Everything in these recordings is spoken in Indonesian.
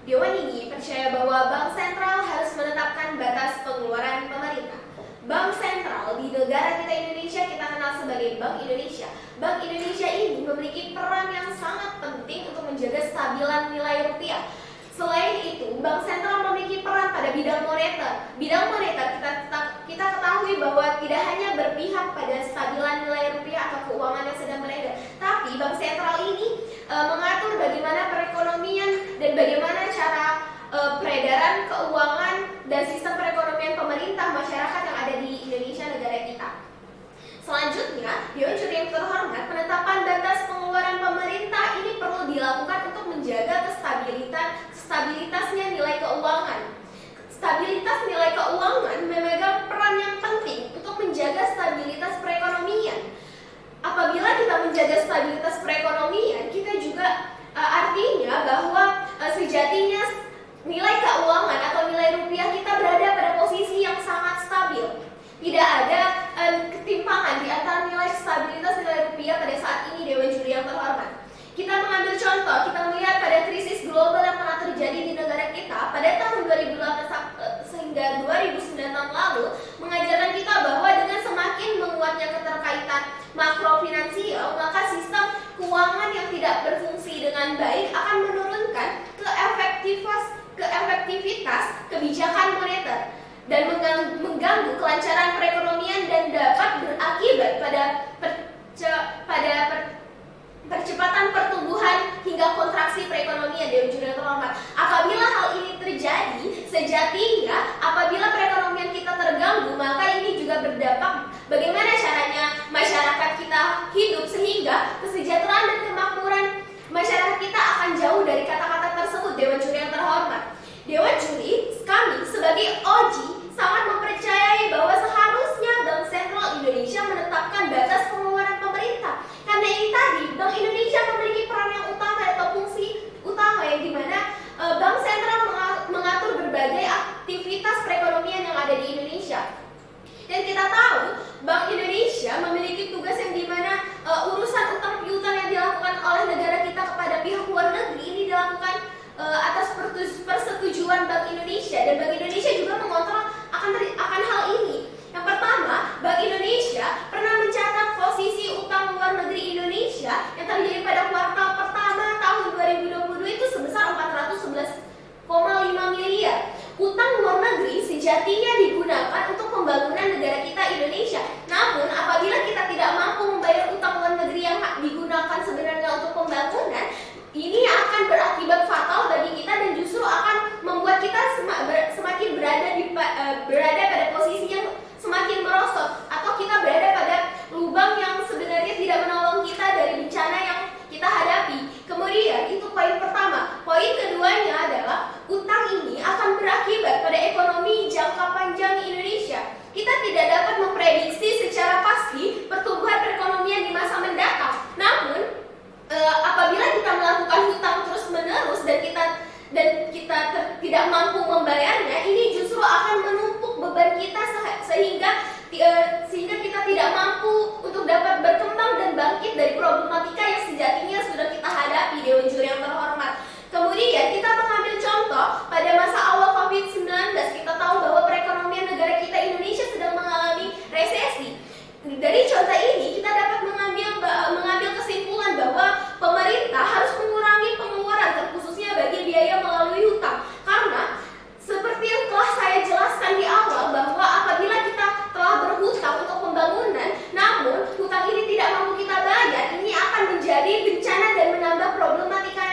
Dewan ini percaya bahwa bank sentral harus menetapkan batas pengeluaran pemerintah. Bank sentral di negara kita Indonesia kita kenal sebagai Bank Indonesia. Bank Indonesia ini memiliki peran yang sangat penting untuk menjaga stabilan nilai rupiah. Selain itu, bank sentral memiliki peran pada bidang moneter. Bidang moneter kita ketahui bahwa tidak hanya berpihak pada stabilan nilai rupiah atau keuangan yang sedang beredar, tapi bank sentral ini mengatur bagaimana perekonomian dan bagaimana cara peredaran keuangan dan sistem perekonomian pemerintah masyarakat yang ada di Indonesia negara kita. Selanjutnya, Dewan Juri yang terhormat, penetapan batas pengeluaran pemerintah ini perlu dilakukan untuk menjaga stabilitasnya nilai keuangan. Stabilitas nilai keuangan memegang peran yang penting untuk menjaga stabilitas perekonomian. Apabila kita menjaga stabilitas perekonomian, kita juga artinya bahwa sejatinya nilai keuangan atau nilai rupiah kita berada pada posisi yang sangat stabil. Tidak ada ketimpangan di antara nilai stabilitas nilai rupiah pada saat ini, Dewan Juri yang terhormat. Kita mengambil contoh, kita melihat pada krisis global yang pernah terjadi di negara kita pada tahun 2008 sehingga 2009 tahun lalu, mengajarkan kita bahwa dengan semakin menguatnya keterkaitan makrofinansial, maka sistem keuangan yang tidak berfungsi dengan baik akan menurunkan keefektivitas kebijakan moneter dan mengganggu kelancaran perekonomian dan dapat berakibat pada percepatan pertumbuhan hingga kontraksi perekonomian, Dewan Juri yang terhormat. Apabila hal ini terjadi, sejatinya apabila perekonomian kita terganggu, maka ini juga berdampak bagaimana caranya masyarakat kita hidup sehingga kesejahteraan dan kemakmuran masyarakat kita akan jauh dari kata-kata tersebut, Dewan Juri yang terhormat. Dewan Juri, kami sebagai OJI sangat mempercayai bahwa seharusnya Bank Sentral Indonesia menetapkan batas pengeluaran pemerintah. Karena ini tadi, Bank Indonesia memiliki peran yang utama atau fungsi utama yang dimana Bank Sentral mengatur berbagai aktivitas perekonomian yang ada di Indonesia. Dan kita tahu, Bank Indonesia memiliki tugas yang dimana urusan utang piutang yang dilakukan oleh negara kita kepada pihak luar negeri ini dilakukan atas persetujuan Bank Indonesia, dan Bank Indonesia juga mengontrol akan hal ini. Yang pertama, Bank Indonesia pernah mencatat posisi utang luar negeri Indonesia yang terjadi pada kuartal pertama tahun 2022 itu sebesar 411,5 miliar. Utang luar negeri sejatinya digunakan untuk pembangunan negara kita Indonesia. Namun apabila kita tidak mampu membayar utang luar negeri yang digunakan sebenarnya untuk pembangunan, ini akan berakibat fatal bagi kita dan justru akan membuat kita semakin berada pada posisi yang semakin merosot, atau kita berada pada lubang yang sebenarnya tidak menolong kita dari bencana yang kita hadapi. Kemudian itu poin pertama. Poin keduanya adalah utang ini akan berakibat pada ekonomi jangka panjang Indonesia. Kita tidak dapat memprediksi secara pasti pertumbuhan perekonomian di masa mendatang. Namun apabila kita melakukan hutang terus-menerus dan kita tidak mampu membayarnya, ini justru akan menumpuk beban kita sehingga kita tidak mampu untuk dapat berkembang dan bangkit dari problematika yang sejatinya sudah kita hadapi, Dewan Juri yang terhormat. Kemudian kita mengambil contoh pada masa awal COVID-19, kita tahu bahwa perekonomian negara kita Indonesia sedang mengalami resesi. Dari contoh ini kita dapat mengambil kesimpulan bahwa pemerintah harus mengurangi pengeluaran, terkhususnya bagi biaya melalui hutang. Karena seperti yang telah saya jelaskan di awal, bahwa apabila kita telah berhutang untuk pembangunan, namun hutang ini tidak mampu kita bayar, ini akan menjadi bencana dan menambah problematika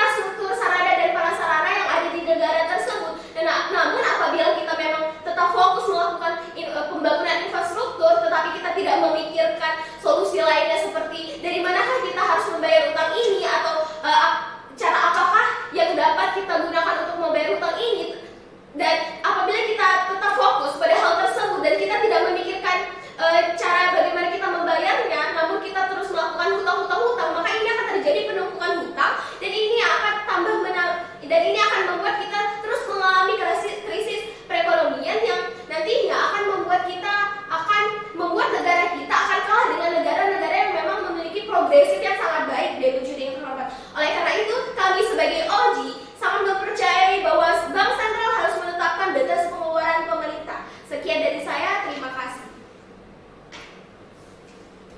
infrastruktur sarana dan prasarana yang ada di negara tersebut. Namun apabila kita memang tetap fokus melakukan pembangunan infrastruktur, tetapi kita tidak memikirkan solusi lainnya seperti dari manakah kita harus membayar utang